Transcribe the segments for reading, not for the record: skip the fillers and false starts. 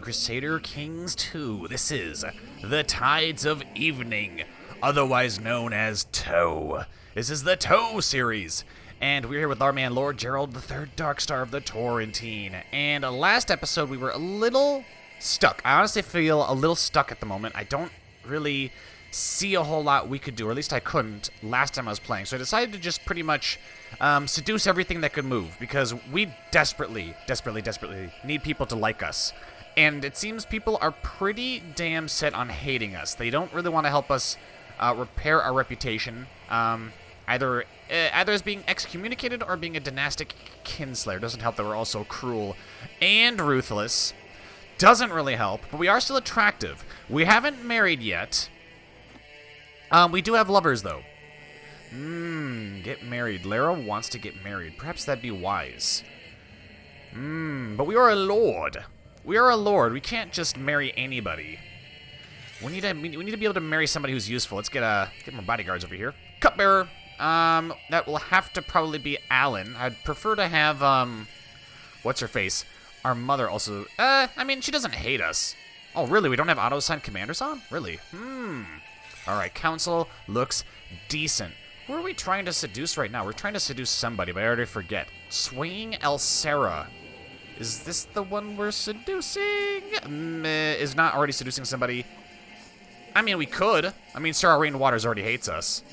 Crusader Kings 2. This is The Tides of Evening, otherwise known as TOE. This is the TOE series, and we're here with our man Lord Gerold, the third Darkstar of the Torrentine. And last episode we were a little stuck. I honestly feel a little stuck at the moment. I don't really see a whole lot we could do, or at least I couldn't last time I was playing. So I decided to just pretty much seduce everything that could move, because we desperately need people to like us. And it seems people are pretty damn set on hating us. They don't really want to help us repair our reputation, either as being excommunicated or being a dynastic kinslayer. Doesn't help that we're also cruel and ruthless. Doesn't really help, but we are still attractive. We haven't married yet. We do have lovers, though. Get married. Lara wants to get married. Perhaps that'd be wise. But we are a lord. We are a lord. We can't just marry anybody. We need to be able to marry somebody who's useful. Let's get more bodyguards over here. Cupbearer. That will have to probably be Alan. I'd prefer to have, what's her face? Our mother also. I mean, she doesn't hate us. Oh, really? We don't have auto-assigned commanders on? Really? Alright, council looks decent. Who are we trying to seduce right now? We're trying to seduce somebody, but I already forget. Swaying Elsera. Is this the one we're seducing? Is not already seducing somebody? I mean, we could. I mean, Sarah Rain Waters already hates us.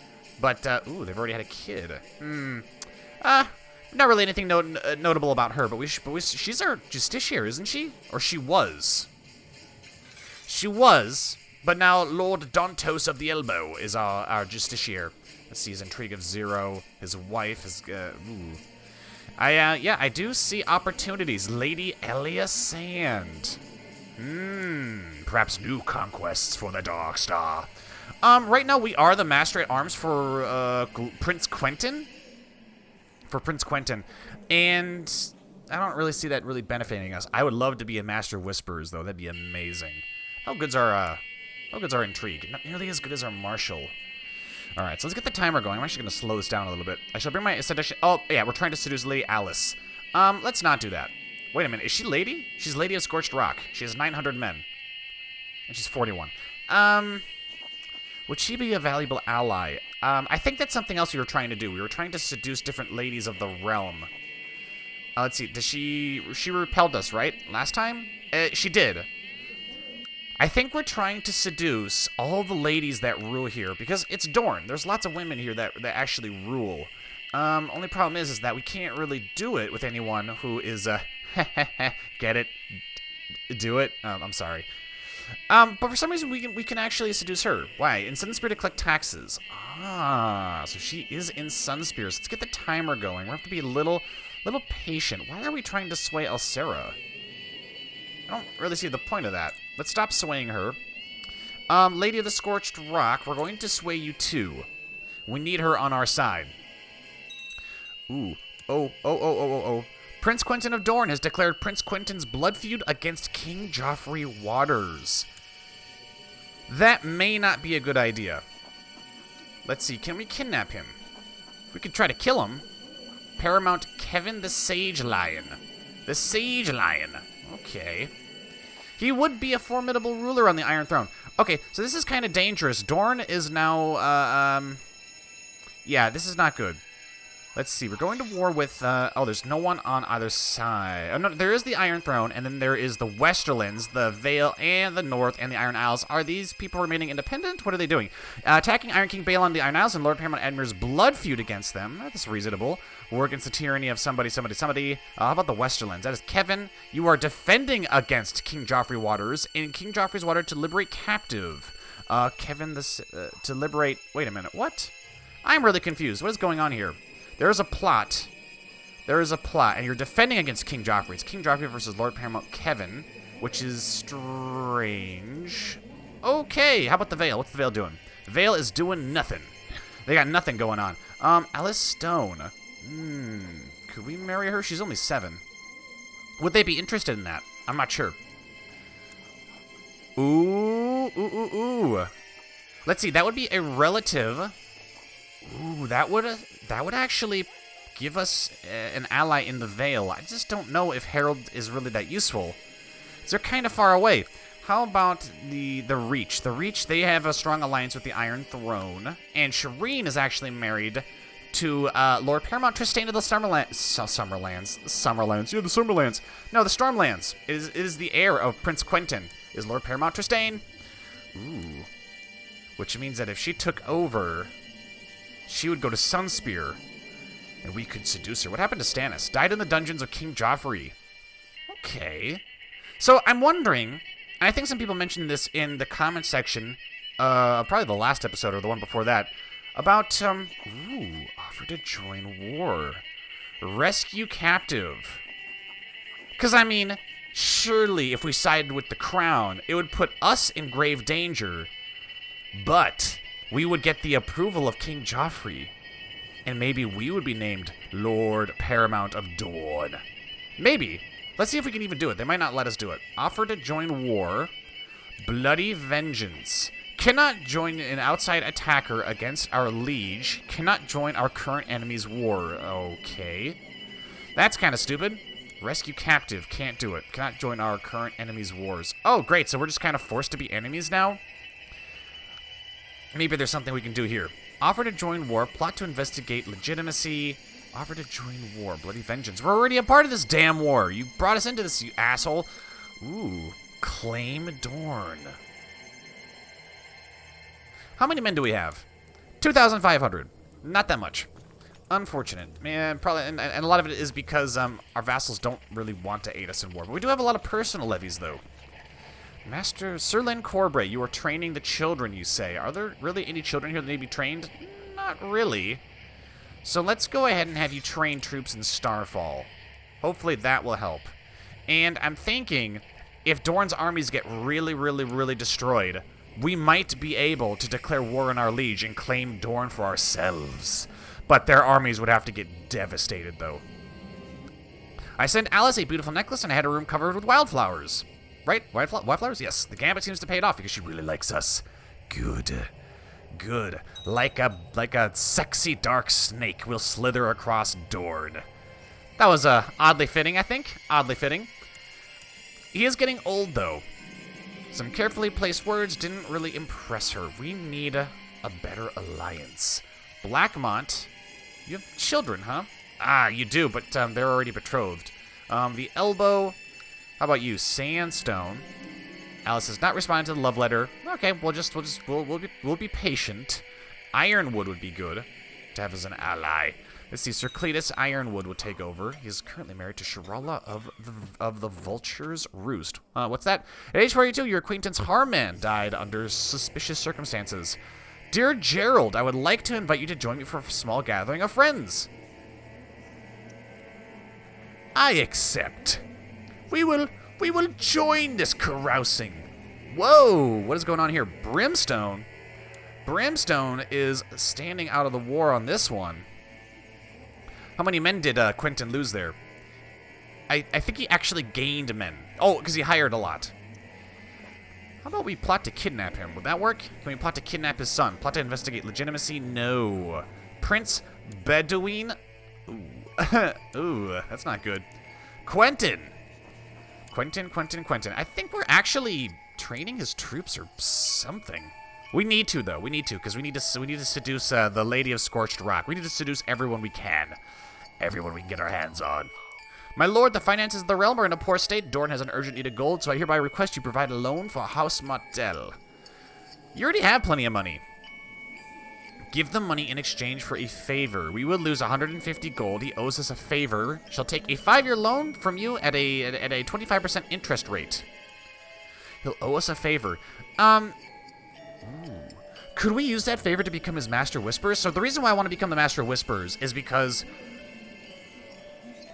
But, ooh, they've already had a kid. Not really anything notable about her, but she's our justiciar, isn't she? Or she was. She was, but now Lord Dantos of the Elbow is our justiciar. Let's see, his intrigue of 0. His wife is, I do see opportunities. Lady Elia Sand. Perhaps new conquests for the Darkstar. Right now we are the Master at Arms for, Prince Quentin. And I don't really see that really benefiting us. I would love to be a Master of Whisperers, though. That'd be amazing. How good's our intrigue? Not nearly as good as our martial. Alright, so let's get the timer going. I'm actually going to slow this down a little bit. I shall bring my sedition. Oh, yeah, we're trying to seduce Lady Alice. Let's not do that. Wait a minute, is she Lady? She's Lady of Scorched Rock. She has 900 men. And she's 41. Would she be a valuable ally? I think that's something else we were trying to do. We were trying to seduce different ladies of the realm. Let's see, she repelled us, right? Last time? She did. I think we're trying to seduce all the ladies that rule here, because it's Dorne. There's lots of women here that actually rule. Only problem is that we can't really do it with anyone who is, get it? Do it? I'm sorry. But for some reason we can actually seduce her. Why? In Sunspear to collect taxes. So she is in Sunspear. So let's get the timer going. We have to be a little patient. Why are we trying to sway Elsera? I don't really see the point of that. Let's stop swaying her. Lady of the Scorched Rock, we're going to sway you too. We need her on our side. Ooh. Oh. Prince Quentin of Dorne has declared Prince Quentin's blood feud against King Joffrey Waters. That may not be a good idea. Let's see, can we kidnap him? We could try to kill him. Paramount Kevin the Sage Lion. The Sage Lion. Okay. He would be a formidable ruler on the Iron Throne. Okay, so this is kind of dangerous. Dorne is now, yeah, this is not good. Let's see, we're going to war with, oh, there's no one on either side. Oh, no, there is the Iron Throne, and then there is the Westerlands, the Vale, and the North, and the Iron Isles. Are these people remaining independent? What are they doing? Attacking Iron King Balon, the Iron Isles, and Lord Paramount Admir's blood feud against them. That's reasonable. War against the tyranny of somebody. How about the Westerlands? That is Kevin. You are defending against King Joffrey Waters, in King Joffrey's water to liberate captive. Kevin, to liberate... Wait a minute, what? I'm really confused. What is going on here? There is a plot. And you're defending against King Joffrey. It's King Joffrey versus Lord Paramount Kevin, which is strange. Okay, how about the Vale? What's the Vale doing? The Vale is doing nothing. They got nothing going on. Alice Stone. Could we marry her? She's only 7. Would they be interested in that? I'm not sure. Ooh. Let's see, that would be a relative. Ooh, that would actually give us an ally in the Vale. I just don't know if Harold is really that useful. they're kind of far away. How about the Reach? The Reach, they have a strong alliance with the Iron Throne, and Shireen is actually married to Lord Paramount Trystane of the Summerlands. Yeah, the Summerlands. No, the Stormlands. It is the heir of Prince Quentyn. Is Lord Paramount Trystane. Ooh. Which means that if she took over, she would go to Sunspear, and we could seduce her. What happened to Stannis? Died in the dungeons of King Joffrey. Okay. So I'm wondering, and I think some people mentioned this in the comment section, probably the last episode or the one before that, about, offer to join war. Rescue captive. Because, I mean, surely if we sided with the crown, it would put us in grave danger, but we would get the approval of King Joffrey, and maybe we would be named Lord Paramount of Dorne. Maybe. Let's see if we can even do it. They might not let us do it. Offer to join war. Bloody vengeance. Cannot join an outside attacker against our liege. Cannot join our current enemy's war. Okay. That's kind of stupid. Rescue captive. Can't do it. Cannot join our current enemy's wars. Oh, great. So we're just kind of forced to be enemies now? Maybe there's something we can do here. Offer to join war. Plot to investigate legitimacy. Offer to join war. Bloody vengeance. We're already a part of this damn war. You brought us into this, you asshole. Ooh. Claim Dorne. How many men do we have? 2,500. Not that much. Unfortunate. Man, probably, and a lot of it is because our vassals don't really want to aid us in war. But we do have a lot of personal levies, though. Master Sir Lyn Corbray, you are training the children, you say. Are there really any children here that need to be trained? Not really. So let's go ahead and have you train troops in Starfall. Hopefully that will help. And I'm thinking, if Dorne's armies get really, really, really destroyed, we might be able to declare war on our liege and claim Dorne for ourselves. But their armies would have to get devastated, though. I sent Alice a beautiful necklace, and I had a room covered with wildflowers. Right? Wildflowers? Yes. The gambit seems to pay it off because she really likes us. Good. Good. Like a sexy dark snake will slither across Dorne. That was oddly fitting, I think. Oddly fitting. He is getting old, though. Some carefully placed words didn't really impress her. We need a better alliance. Blackmont. You have children, huh? Ah, you do, but they're already betrothed. The Elbow. How about you? Sandstone. Alice has not responded to the love letter. Okay, we'll be patient. Ironwood would be good to have as an ally. Let's see, Sir Cletus Ironwood would take over. He's currently married to Shirala of the Vulture's Roost. What's that? At age 42, your acquaintance Harman died under suspicious circumstances. Dear Gerold, I would like to invite you to join me for a small gathering of friends. I accept. We will join this carousing. Whoa, what is going on here? Brimstone? Brimstone is standing out of the war on this one. How many men did Quentyn lose there? I think he actually gained men. Oh, because he hired a lot. How about we plot to kidnap him? Would that work? Can we plot to kidnap his son? Plot to investigate legitimacy? No. Prince Bedouin? Ooh. Ooh, that's not good. Quentyn. Quentyn. I think we're actually training his troops or something. We need to, though. We need to, because we need to seduce the Lady of Scorched Rock. We need to seduce everyone we can. Everyone we can get our hands on. My lord, the finances of the realm are in a poor state. Dorne has an urgent need of gold, so I hereby request you provide a loan for House Martell. You already have plenty of money. Give them money in exchange for a favor. We will lose 150 gold. He owes us a favor. Shall take a 5-year loan from you at a 25% interest rate. He'll owe us a favor. Could we use that favor to become his Master Whisperers? So the reason why I want to become the Master Whisperers is because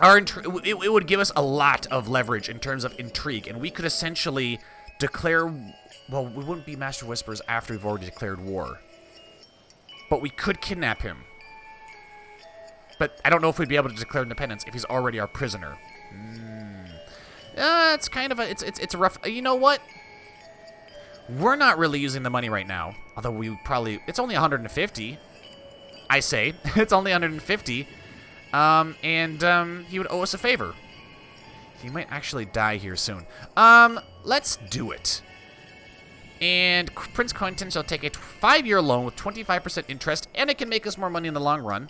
it would give us a lot of leverage in terms of intrigue, and we could essentially declare... Well, we wouldn't be Master Whisperers after we've already declared war. But we could kidnap him. But I don't know if we'd be able to declare independence if he's already our prisoner. It's kind of a... It's a rough... You know what? We're not really using the money right now. Although we probably... It's only 150. I say. It's only 150. He would owe us a favor. He might actually die here soon. Let's do it. And Prince Quentin shall take a 5-year loan with 25% interest, and it can make us more money in the long run.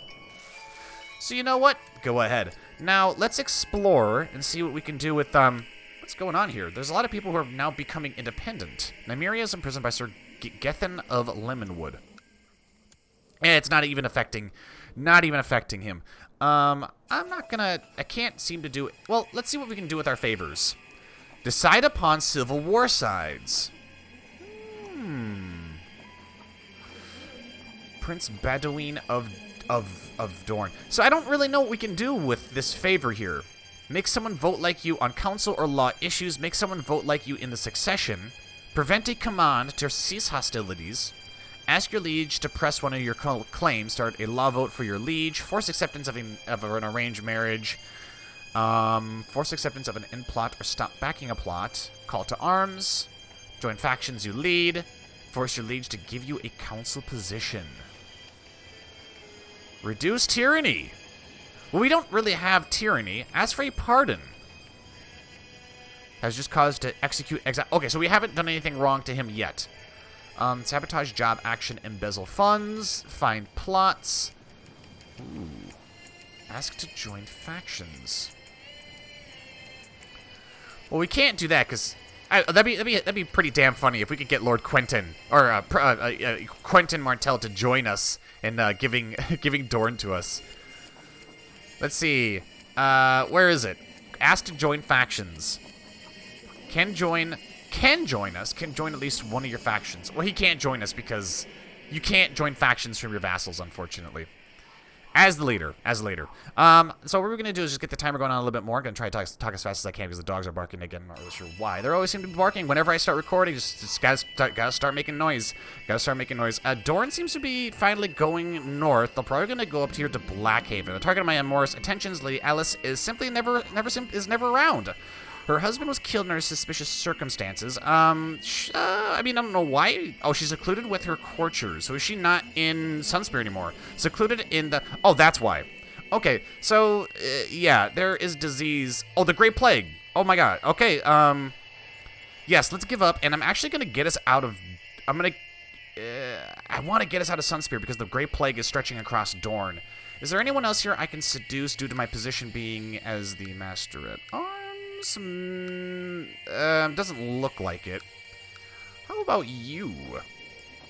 So you know what? Go ahead. Now, let's explore and see what we can do with, what's going on here? There's a lot of people who are now becoming independent. Nymeria is imprisoned by Sir Gethin of Lemonwood. And it's not even affecting him. I can't seem to do it. Well, let's see what we can do with our favors. Decide upon civil war sides. Prince Badouin of Dorne. So I don't really know what we can do with this favor here. Make someone vote like you on council or law issues. Make someone vote like you in the succession. Prevent a command to cease hostilities. Ask your liege to press one of your claims. Start a law vote for your liege. Force acceptance of an arranged marriage. Force acceptance of an end plot or stop backing a plot. Call to arms. Join factions you lead. Force your liege to give you a council position. Reduce tyranny. Well, we don't really have tyranny. Ask for a pardon. Has just caused to execute exile. Okay, so we haven't done anything wrong to him yet. Sabotage job action, embezzle funds, find plots. Ooh. Ask to join factions. Well, we can't do that because that'd be pretty damn funny if we could get Lord Quentin or Quentin Martell to join us in giving Dorne to us. Let's see. Where is it? Ask to join factions. Can join us. Can join at least one of your factions. Well, he can't join us because you can't join factions from your vassals, unfortunately. As the leader. So what we're going to do is just get the timer going on a little bit more. I'm going to try to talk as fast as I can because the dogs are barking again. I'm not really sure why. They always seem to be barking whenever I start recording. Just gotta start making noise. Dorne seems to be finally going north. They're probably going to go up here to Blackhaven. The target of my amorous attentions, Lady Alice, is simply never around. Her husband was killed under suspicious circumstances. I don't know why. Oh, she's secluded with her courtiers. So is she not in Sunspear anymore? Secluded in the... Oh, that's why. Okay, so, yeah, there is disease. Oh, the Great Plague. Oh, my God. Okay, yes, let's give up. And I'm actually going to get us out of... I want to get us out of Sunspear because the Great Plague is stretching across Dorne. Is there anyone else here I can seduce due to my position being as the Master at Arms? Doesn't look like it. How about you?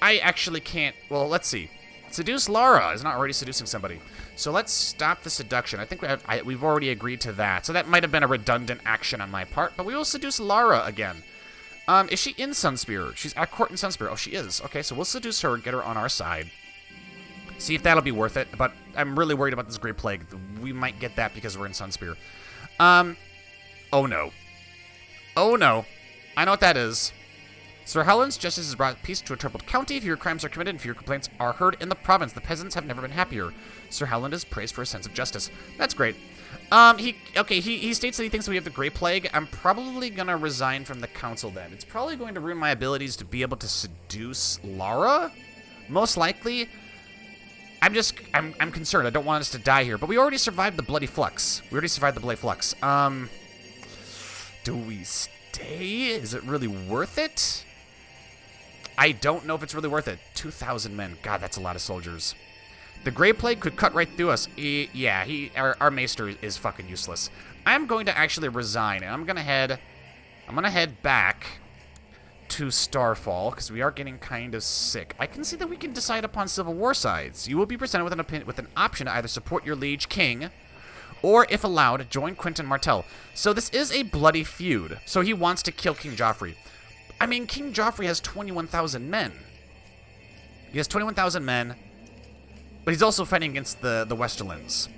I actually can't... Well, let's see. Seduce Lara is not already seducing somebody. So let's stop the seduction. I think we've already agreed to that. So that might have been a redundant action on my part, but we will seduce Lara again. Is she in Sunspear? She's at court in Sunspear. Oh, she is. Okay, so we'll seduce her and get her on our side. See if that'll be worth it, but I'm really worried about this Great Plague. We might get that because we're in Sunspear. Oh no. Oh no. I know what that is. Sir Helen's justice has brought peace to a troubled county. Fewer crimes are committed and fewer complaints are heard in the province. The peasants have never been happier. Sir Helen is praised for a sense of justice. That's great. He states that he thinks that we have the Great Plague. I'm probably gonna resign from the council then. It's probably going to ruin my abilities to be able to seduce Lara. Most likely. I'm concerned. I don't want us to die here. But we already survived the Bloody Flux. Do we stay? Is it really worth it? I don't know if it's really worth it. 2,000 men. God, that's a lot of soldiers. The Great Plague could cut right through us. Our maester is fucking useless. I'm going to actually resign, and I'm gonna head back to Starfall because we are getting kind of sick. I can see that we can decide upon civil war sides. You will be presented with an option to either support your liege king, or, if allowed, join Quentin Martell. So this is a bloody feud. So he wants to kill King Joffrey. I mean, King Joffrey has 21,000 men. He has 21,000 men, but he's also fighting against the Westerlands.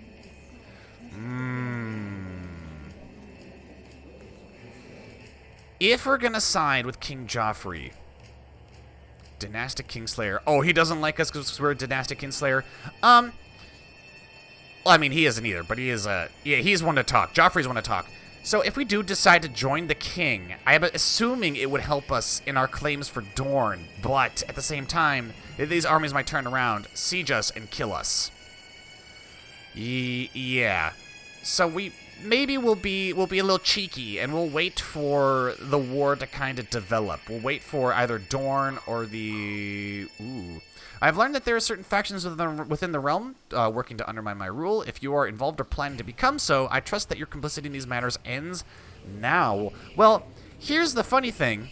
If we're gonna side with King Joffrey, Dynastic Kingslayer. Oh, he doesn't like us because we're a Dynastic Kingslayer. Well, I mean, he isn't either, but he is, he's one to talk. Joffrey's one to talk. So if we do decide to join the king, I'm assuming it would help us in our claims for Dorne, but at the same time, these armies might turn around, siege us, and kill us. Yeah. So maybe we'll be a little cheeky, and we'll wait for the war to kind of develop. We'll wait for either Dorne or the... Ooh. I've learned that there are certain factions within the realm working to undermine my rule. If you are involved or planning to become so, I trust that your complicity in these matters ends now. Well, here's the funny thing.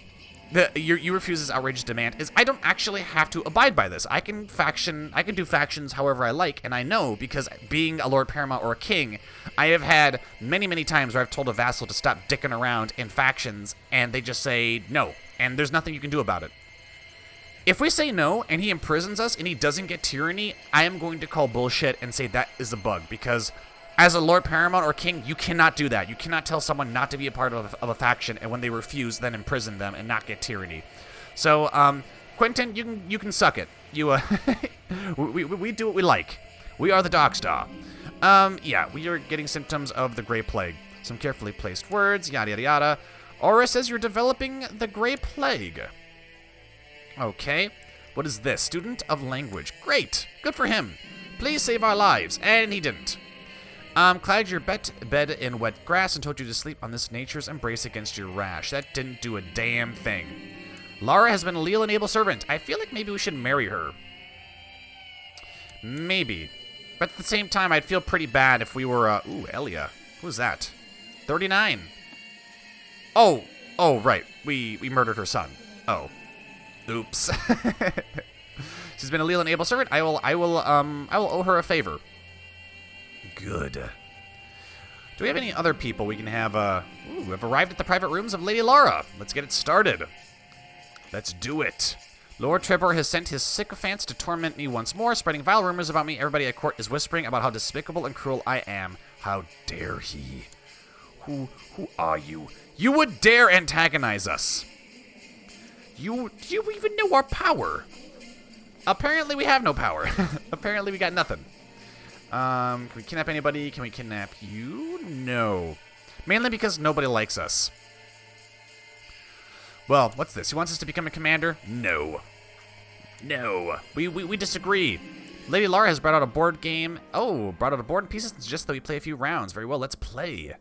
You refuse this outrageous demand is I don't actually have to abide by this. I can do factions however I like, and I know because being a Lord Paramount or a king, I have had many times where I've told a vassal to stop dicking around in factions, and they just say no, and there's nothing you can do about it. If we say no, and he imprisons us, and he doesn't get tyranny, I am going to call bullshit and say that is a bug, because as a Lord Paramount or King, you cannot do that. You cannot tell someone not to be a part of a faction, and when they refuse, then imprison them and not get tyranny. So, Quentin, you can suck it. You, we do what we like. We are the Dogstar. Yeah, we are getting symptoms of the Grey Plague. Some carefully placed words, yada yada yada. Aura says you're developing the Grey Plague. Okay. What is this? Student of language. Great. Good for him. Please save our lives. And he didn't. Clad your bed in wet grass and told you to sleep on this nature's embrace against your rash. That didn't do a damn thing. Lara has been a leal and able servant. I feel like maybe we should marry her. Maybe. But at the same time, I'd feel pretty bad if we were, ooh, Elia. Who's that? 39. Oh, right. We murdered her son. Oh. Oops. She's been a leal and able servant. I will owe her a favor. Good. Do we have any other people we can have, ooh, have arrived at the private rooms of Lady Lara. Let's get it started. Let's do it. Lord Trevor has sent his sycophants to torment me once more, spreading vile rumors about me. Everybody at court is whispering about how despicable and cruel I am. How dare he? Who are you? You would dare antagonize us. Do you even know our power? Apparently we have no power. Apparently we got nothing. Can we kidnap anybody? Can we kidnap you? No. Mainly because nobody likes us. Well, what's this? He wants us to become a commander? No. No. We disagree. Lady Lara has brought out a board game. Oh, brought out a board and pieces just that we play a few rounds. Very well, let's play.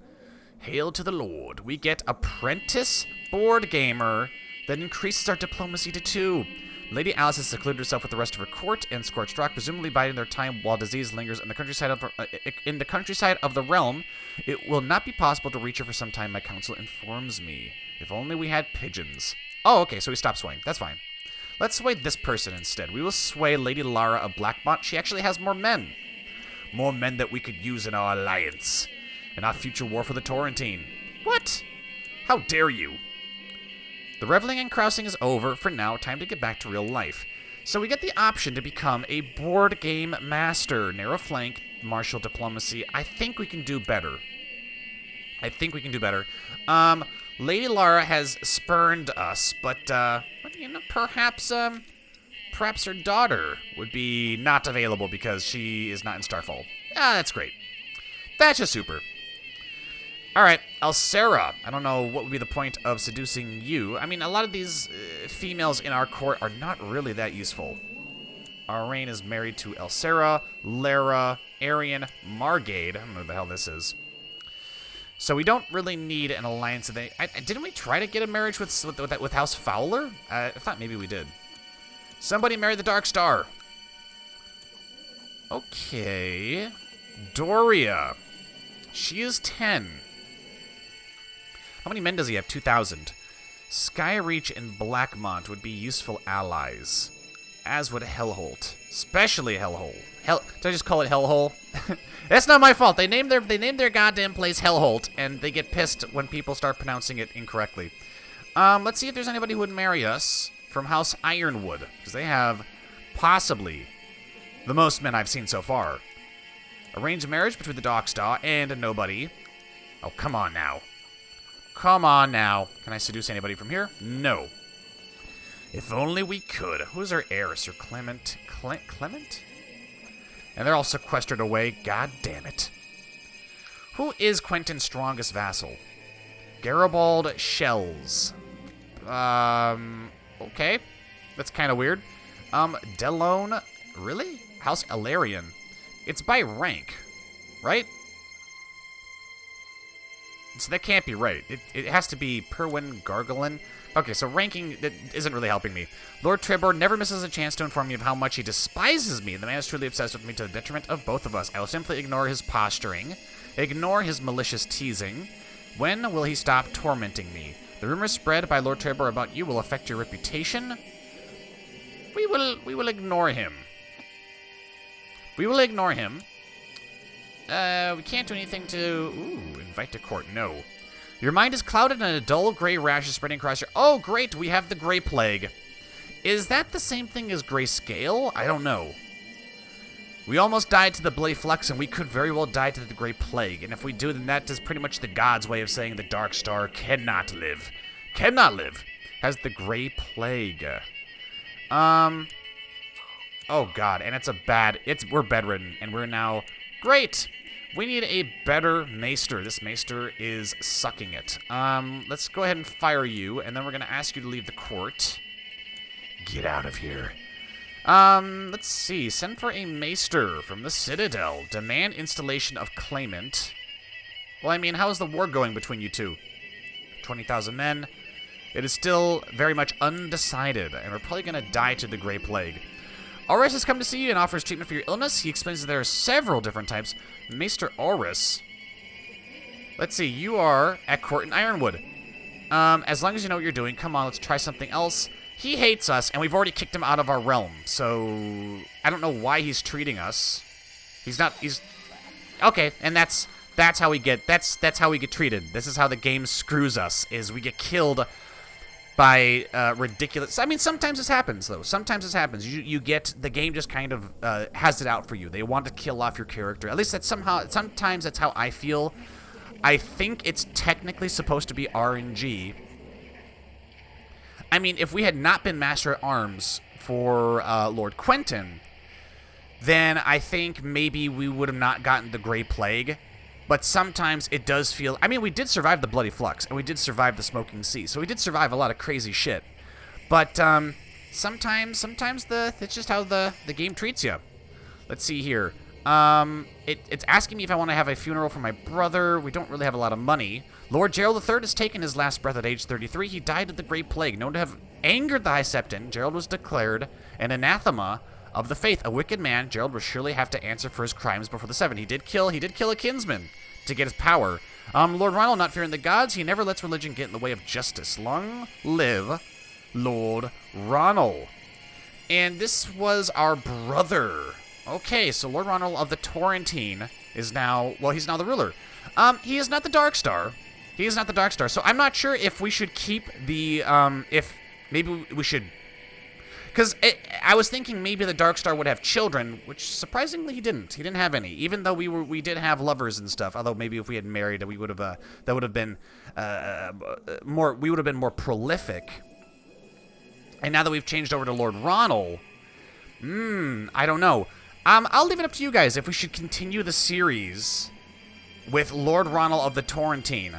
Hail to the Lord. We get apprentice board gamer that increases our diplomacy to 2. Lady Alice has secluded herself with the rest of her court and Scorched Rock, presumably biding their time while disease lingers in the countryside of the realm. It will not be possible to reach her for some time, my counsel informs me. If only we had pigeons. Oh, okay, so we stopped swaying. That's fine. Let's sway this person instead. We will sway Lady Lara of Blackmont. She actually has more men. More men that we could use in our alliance. In our future war for the Torrentine. What? How dare you? The reveling and carousing is over. For now, time to get back to real life. So we get the option to become a board game master. Narrow flank, martial diplomacy. I think we can do better. Lady Lara has spurned us, but you know, perhaps her daughter would be not available because she is not in Starfall. Ah, that's great. That's just super. All right, Elsera. I don't know what would be the point of seducing you. I mean, a lot of these females in our court are not really that useful. Arain is married to Elsera, Lara, Arian, Margade. I don't know what the hell this is. So we don't really need an alliance. Didn't we try to get a marriage with House Fowler? I thought maybe we did. Somebody marry the Dark Star. Okay. Doria. She is 10. How many men does he have? 2,000. Skyreach and Blackmont would be useful allies. As would Hellholt. Especially Hellhole. Did I just call it Hellhole? That's not my fault. They named their goddamn place Hellholt, and they get pissed when people start pronouncing it incorrectly. Let's see if there's anybody who would marry us from House Ironwood, because they have possibly the most men I've seen so far. Arrange a marriage between the Dogstar and a nobody. Oh, come on now. Come on now. Can I seduce anybody from here? No. If only we could. Who's our heir? Sir Clement? Clement? And they're all sequestered away. God damn it. Who is Quentin's strongest vassal? Gerold Shells. Okay. That's kind of weird. Delone. Really? House Illyrian. It's by rank, right? So that can't be right. It has to be Perwyn Gargolin. Okay, so ranking that isn't really helping me. Lord Tribord never misses a chance to inform me of how much he despises me. The man is truly obsessed with me to the detriment of both of us. I will simply ignore his posturing, ignore his malicious teasing. When will he stop tormenting me? The rumors spread by Lord Tribord about you will affect your reputation. We will ignore him. We will ignore him. We can't do anything to... Ooh, invite to court. No. Your mind is clouded and a dull gray rash is spreading across your... Oh, great. We have the Gray Plague. Is that the same thing as Grayscale? I don't know. We almost died to the Bloody Flux, and we could very well die to the Gray Plague. And if we do, then that is pretty much the God's way of saying the Dark Star cannot live. Cannot live. Has the Gray Plague. Oh, God. And it's a bad... We're bedridden, and we're now... Great. We need a better maester. This maester is sucking it. Let's go ahead and fire you, and then we're going to ask you to leave the court. Get out of here. Let's see. Send for a maester from the Citadel. Demand installation of claimant. Well, I mean, how is the war going between you two? 20,000 men. It is still very much undecided, and we're probably going to die to the Gray Plague. Aurus has come to see you and offers treatment for your illness. He explains that there are several different types. Maester Aurus. Let's see, you are at court in Ironwood. As long as you know what you're doing, come on, let's try something else. He hates us, and we've already kicked him out of our realm, so I don't know why he's treating us. Okay, and that's how we get treated. This is how the game screws us, is we get killed by ridiculous... I mean, sometimes this happens, though. Sometimes this happens. You get... The game just kind of has it out for you. They want to kill off your character. At least that's somehow... Sometimes that's how I feel. I think it's technically supposed to be RNG. I mean, if we had not been Master at Arms for Lord Quentin, then I think maybe we would have not gotten the Gray Plague. But sometimes it does feel... I mean, we did survive the Bloody Flux, and we did survive the Smoking Sea, so we did survive a lot of crazy shit. But sometimes it's just how the game treats you. Let's see here. It's asking me if I want to have a funeral for my brother. We don't really have a lot of money. Lord Gerold III has taken his last breath at age 33. He died of the Great Plague. Known to have angered the High Septon, Gerold was declared an anathema of the faith. A wicked man, Gerold will surely have to answer for his crimes before the Seven. He did kill a kinsman to get his power. Lord Ronald, not fearing the gods, he never lets religion get in the way of justice. Long live Lord Ronald. And this was our brother. Okay, so Lord Ronald of the Torrentine is now... Well, he's now the ruler. He is not the Dark Star. He is not the Dark Star. So I'm not sure if we should keep the... if maybe we should... Because I was thinking maybe the Dark Star would have children, which surprisingly he didn't. He didn't have any, even though we did have lovers and stuff. Although maybe if we had married, we would have that would have been more. We would have been more prolific. And now that we've changed over to Lord Ronald, I don't know. I'll leave it up to you guys if we should continue the series with Lord Ronald of the Torrentine.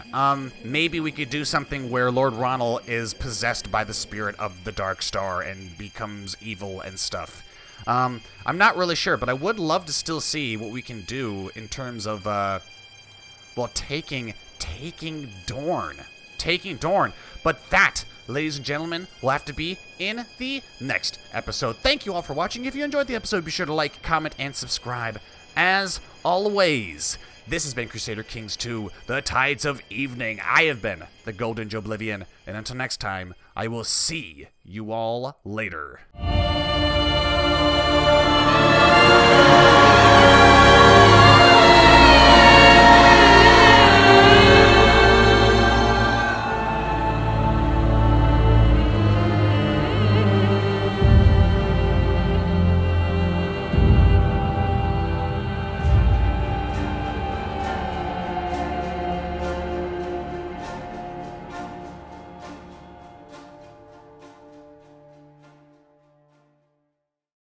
Maybe we could do something where Lord Ronald is possessed by the spirit of the Dark Star and becomes evil and stuff. I'm not really sure, but I would love to still see what we can do in terms of, well, taking Dorne. Taking Dorne. But that, ladies and gentlemen, will have to be in the next episode. Thank you all for watching. If you enjoyed the episode, be sure to like, comment, and subscribe. As always, this has been Crusader Kings 2, The Tides of Evening. I have been the Golden Joblivian, and until next time, I will see you all later.